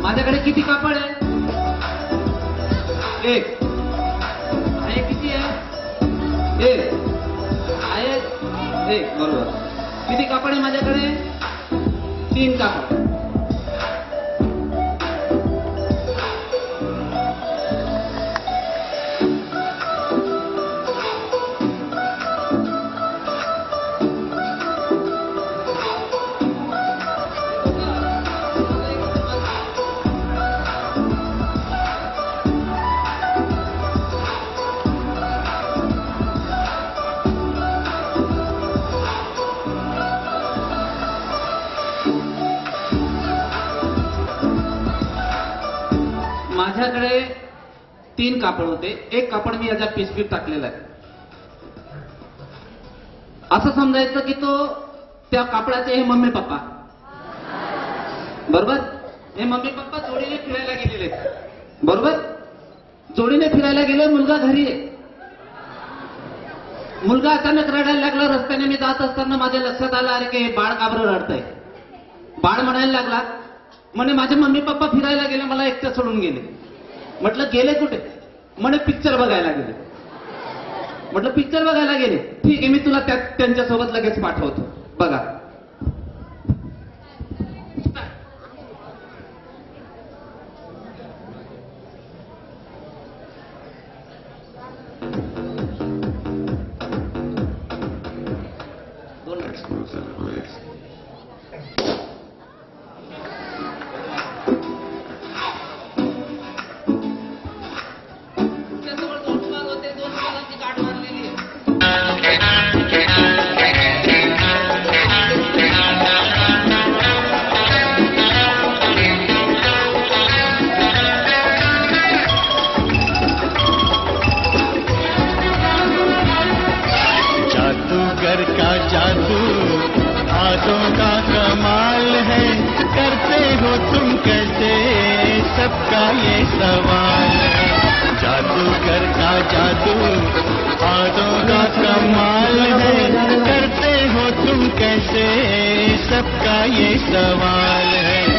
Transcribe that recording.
माझ्याकडे किती कापड आहे? एक आहे. किती आहे? एक आहे. एक बरोबर. किती कापड आहे माझ्याकडे? 3 कापड. माझ्याकडे 3 कापड होते. एक कापड मी याच्या पिशवीत टाकलेला आहे. असं समजायचं की तो त्या कापडाचे हे मम्मी पप्पा, बरोबर. हे मम्मी पप्पा जोडीने फिरायला गेलेले, बरोबर. जोडीने फिरायला गेले. मुलगा घरी आहे. मुलगा अचानक रडायला लागला. रस्त्याने मी जात असताना माझ्या लक्षात आलं, अरे की बाळ का बरं रडतंय. बाळ म्हणायला लागला, म्हणे माझे मम्मी पप्पा फिरायला गेले, मला एकटं सोडून गेले. म्हटलं गेले कुठे? म्हणे पिक्चर बघायला गेले. म्हटलं पिक्चर बघायला गेले, ठीक आहे, मी तुला त्यांच्यासोबत लगेच पाठवतो. बघा, जादूगर का जादू हाथों का कमाल है, करते हो तुम कैसे, सबका ये सवाल है। जादूगर का जादू हाथों का कमाल है, करते हो तुम कैसे, सबका ये सवाल है।